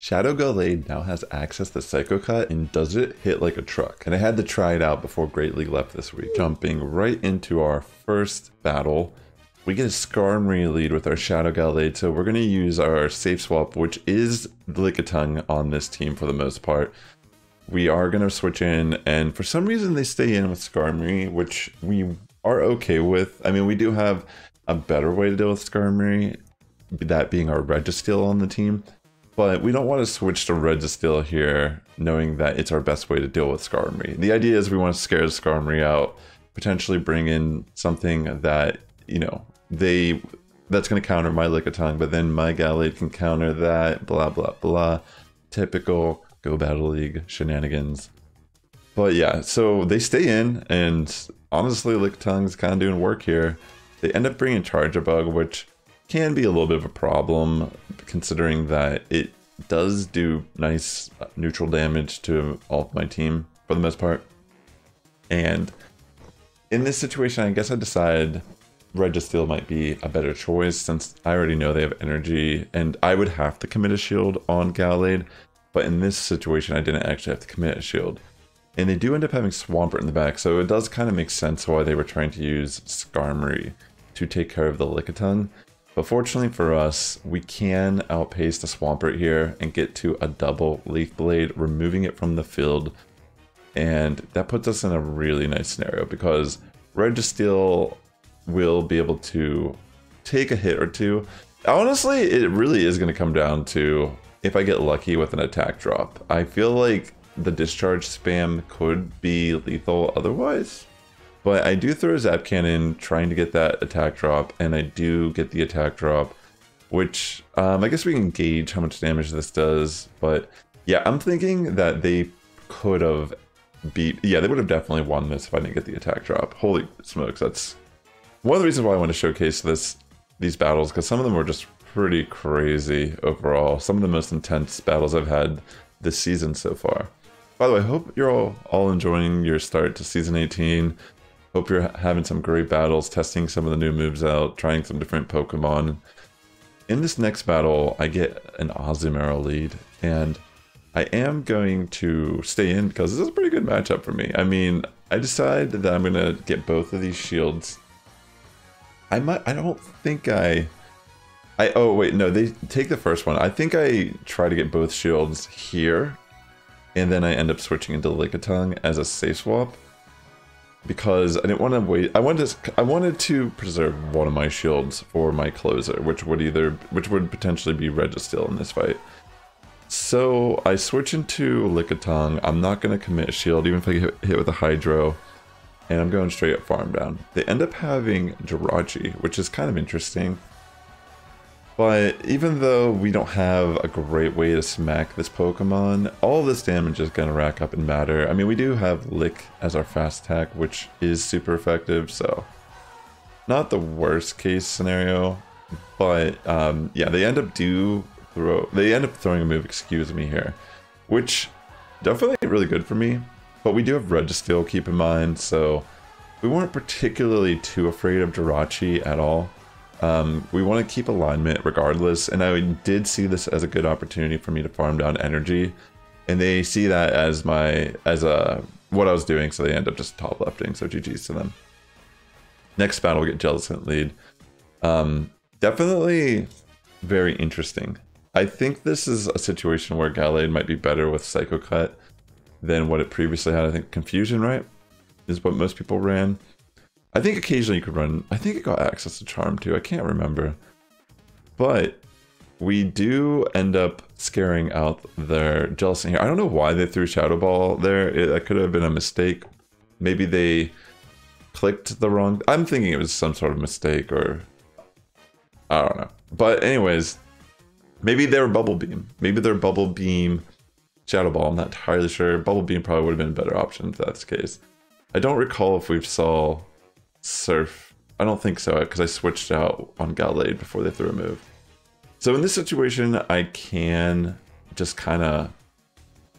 Shadow Gallade now has access to Psycho Cut and does it hit like a truck. And I had to try it out before Great League left this week. Jumping right into our first battle, we get a Skarmory lead with our Shadow Gallade, so we're going to use our safe swap, which is Lickitung on this team for the most part. We are going to switch in, and for some reason they stay in with Skarmory, which we are okay with. I mean, we do have a better way to deal with Skarmory, that being our Registeel on the team. But we don't want to switch to Registeel here, knowing that it's our best way to deal with Skarmory. The idea is we want to scare Skarmory out, potentially bring in something that, you know, that's going to counter my Lickitung, but then my Gallade can counter that, blah, blah, blah. Typical Go Battle League shenanigans. But yeah, so they stay in, and honestly, Lickitung's kind of doing work here. They end up bringing Charge Bug, which can be a little bit of a problem, considering that it does do nice neutral damage to all of my team for the most part. And in this situation, I guess I decided Registeel might be a better choice, since I already know they have energy, and I would have to commit a shield on Gallade, but in this situation I didn't actually have to commit a shield. And they do end up having Swampert in the back, so it does kind of make sense why they were trying to use Skarmory to take care of the Lickitung. But fortunately for us, we can outpace the Swampert here and get to a double Leaf Blade, removing it from the field. And that puts us in a really nice scenario, because Registeel will be able to take a hit or two. Honestly, it really is going to come down to if I get lucky with an attack drop. I feel like the discharge spam could be lethal otherwise. But I do throw a Zap Cannon trying to get that attack drop, and I do get the attack drop, which I guess we can gauge how much damage this does. But yeah, I'm thinking that they could have they would have definitely won this if I didn't get the attack drop. Holy smokes, that's one of the reasons why I want to showcase these battles, because some of them were just pretty crazy overall. Some of the most intense battles I've had this season so far. By the way, I hope you're all enjoying your start to Season 18. Hope you're having some great battles, testing some of the new moves out, trying some different Pokemon. In this next battle, I get an Azumarill lead, and I am going to stay in because this is a pretty good matchup for me. I mean, I decided that I'm going to get both of these shields. I don't think oh wait, no, they take the first one. I think I try to get both shields here, and then I end up switching into Lickitung as a safe swap, because I didn't want to wait. I wanted to preserve one of my shields for my closer, which would potentially be Registeel in this fight. So I switch into Lickitung. I'm not going to commit a shield, even if I get hit with a Hydro, and I'm going straight up farm down. They end up having Jirachi, which is kind of interesting. But even though we don't have a great way to smack this Pokemon, all this damage is going to rack up and matter. I mean, we do have Lick as our fast attack, which is super effective, so not the worst case scenario. But yeah, they end up throwing a move, excuse me, here, which definitely really good for me. But we do have Registeel, keep in mind, so we weren't particularly too afraid of Jirachi at all. We want to keep alignment regardless, and I did see this as a good opportunity for me to farm down energy, and they see that as what I was doing, so they end up just top lefting, so GG's to them. Next battle, we get Jellicent lead. Definitely very interesting. I think this is a situation where Gallade might be better with Psycho Cut than what it previously had. I think Confusion, right, is what most people ran. I think occasionally you could run, I think it got access to Charm too, I can't remember. But we do end up scaring out their Jellicent here. I don't know why they threw Shadow Ball there. That could have been a mistake. Maybe they clicked the wrong, I'm thinking it was some sort of mistake, or I don't know. But anyways, maybe they were Bubble Beam. Maybe they're Bubble Beam Shadow Ball, I'm not entirely sure. Bubble Beam probably would have been a better option if that's the case. I don't recall if we saw Surf. I don't think so, because I switched out on Gallade before they threw a move. So in this situation, I can just kind of...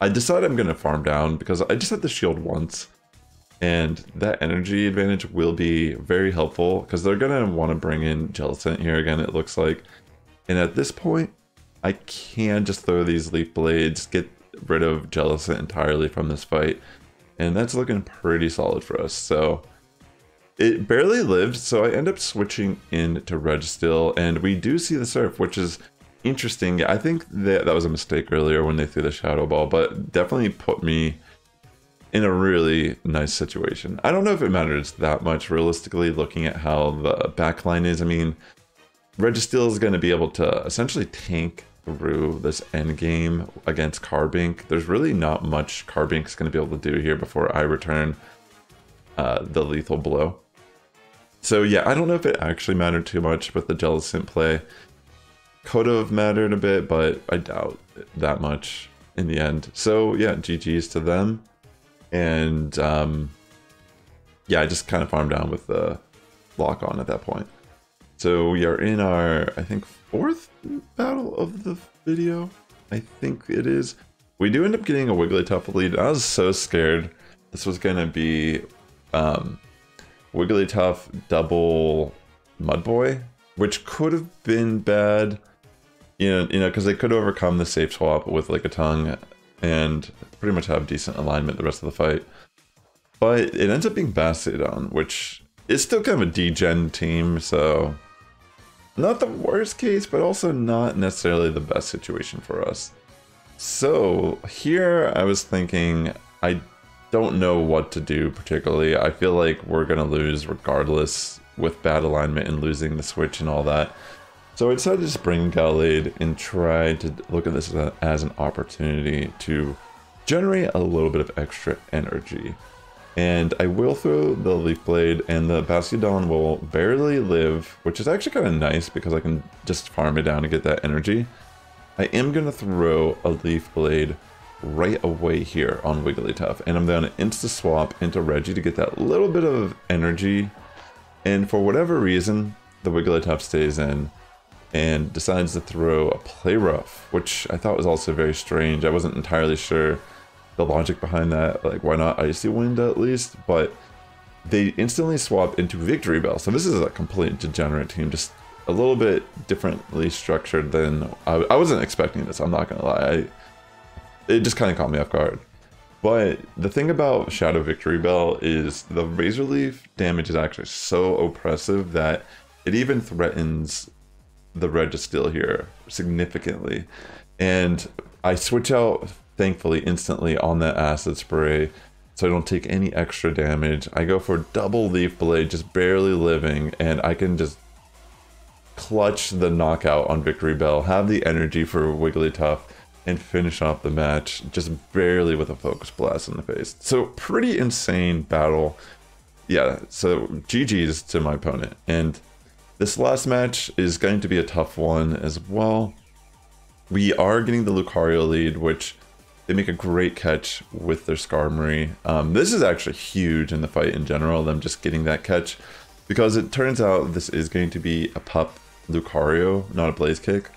I decide I'm going to farm down, because I just had the shield once. And that energy advantage will be very helpful, because they're going to want to bring in Jellicent here again, it looks like. And at this point, I can just throw these Leaf Blades, get rid of Jellicent entirely from this fight, and that's looking pretty solid for us. So it barely lived, so I end up switching into Registeel, and we do see the Surf, which is interesting. I think that was a mistake earlier when they threw the Shadow Ball, but definitely put me in a really nice situation. I don't know if it matters that much realistically, looking at how the backline is. I mean, Registeel is going to be able to essentially tank through this end game against Carbink. There's really not much Carbink's going to be able to do here before I return the lethal blow. So yeah, I don't know if it actually mattered too much with the Jellicent play. Could have mattered a bit, but I doubt that much in the end. So yeah, GG's to them. And yeah, I just kind of farmed down with the lock on at that point. So we are in our, I think, 4th battle of the video. I think it is. We do end up getting a Wigglytuff lead. I was so scared this was going to be Wigglytuff double Mudboy, which could have been bad, you know, because they could overcome the safe swap with Lickitung and pretty much have decent alignment the rest of the fight. But it ends up being Bastiodon, which is still kind of a degen team, so not the worst case, but also not necessarily the best situation for us. So here I was thinking, I don't know what to do particularly. I feel like we're going to lose regardless with bad alignment and losing the switch and all that. So I decided to just bring Gallade and try to look at this as an opportunity to generate a little bit of extra energy. And I will throw the Leaf Blade, and the Bastiodon will barely live, which is actually kind of nice because I can just farm it down to get that energy. I am going to throw a Leaf Blade right away here on Wigglytuff, and I'm going to insta-swap into Reggie to get that little bit of energy. And for whatever reason, the Wigglytuff stays in and decides to throw a Play Rough, which I thought was also very strange. I wasn't entirely sure the logic behind that, like why not Icy Wind at least, but they instantly swap into Victory Bell. So this is a complete degenerate team, just a little bit differently structured than I wasn't expecting this, I'm not gonna lie. It just kind of caught me off guard. But the thing about Shadow Victory Bell is the Razor Leaf damage is actually so oppressive that it even threatens the Registeel here significantly. And I switch out, thankfully, instantly on that Acid Spray, so I don't take any extra damage. I go for double Leaf Blade, just barely living, and I can just clutch the knockout on Victory Bell, have the energy for Wigglytuff, and finish off the match just barely with a Focus Blast in the face. So pretty insane battle. Yeah, so GG's to my opponent. And this last match is going to be a tough one as well. We are getting the Lucario lead, which they make a great catch with their Skarmory. This is actually huge in the fight in general, them just getting that catch, because it turns out this is going to be a pup Lucario, not a Blaze Kick.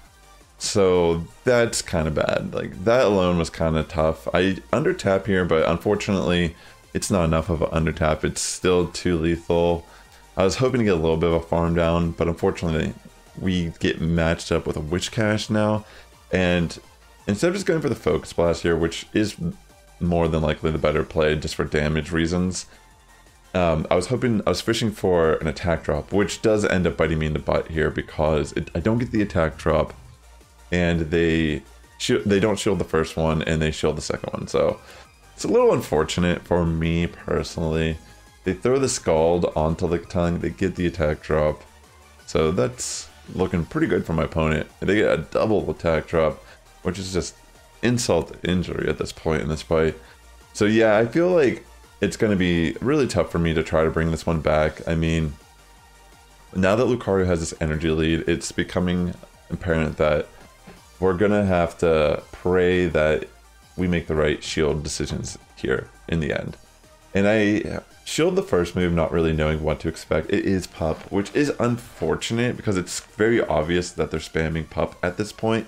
So that's kind of bad. Like, that alone was kind of tough. I undertap here, but unfortunately it's not enough of an undertap. It's still too lethal. I was hoping to get a little bit of a farm down, but unfortunately we get matched up with a Witch Cache now, and instead of just going for the Focus Blast here, which is more than likely the better play just for damage reasons, I was fishing for an attack drop, which does end up biting me in the butt here because I don't get the attack drop, and they don't shield the first one and they shield the second one. So it's a little unfortunate for me personally. They throw the Scald onto Lickitung, they get the attack drop. So that's looking pretty good for my opponent. They get a double attack drop, which is just insult to injury at this point in this fight. So yeah, I feel like it's going to be really tough for me to try to bring this one back. I mean, now that Lucario has this energy lead, it's becoming apparent that we're going to have to pray that we make the right shield decisions here in the end. And I shield the first move not really knowing what to expect. It is Pup, which is unfortunate because it's very obvious that they're spamming Pup at this point.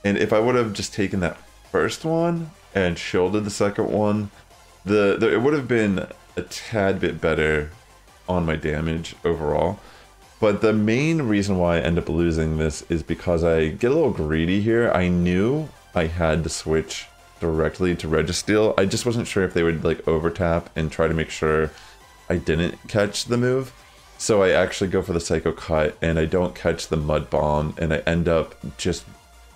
And if I would have just taken that first one and shielded the second one, it would have been a tad bit better on my damage overall. But the main reason why I end up losing this is because I get a little greedy here. I knew I had to switch directly to Registeel. I just wasn't sure if they would like overtap and try to make sure I didn't catch the move. So I actually go for the Psycho Cut and I don't catch the Mud Bomb, and I end up just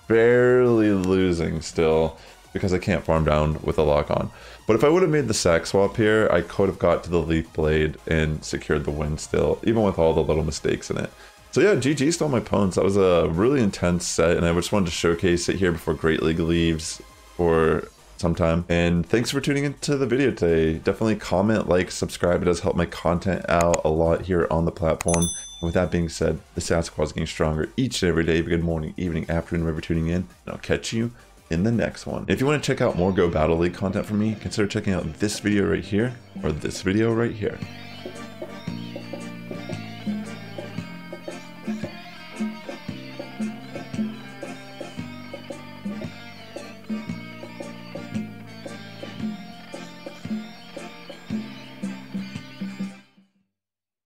barely losing still because I can't farm down with a lock on. But if I would have made the sack swap here, I could have got to the Leaf Blade and secured the win still, even with all the little mistakes in it. So yeah, GG to all my opponents. That was a really intense set, and I just wanted to showcase it here before Great League leaves for some time. And thanks for tuning into the video today. Definitely comment, like, subscribe. It does help my content out a lot here on the platform. And with that being said, the Sass Squad is getting stronger each and every day. Good morning, evening, afternoon, wherever you're tuning in. And I'll catch you in the next one. If you want to check out more Go Battle League content from me, consider checking out this video right here or this video right here.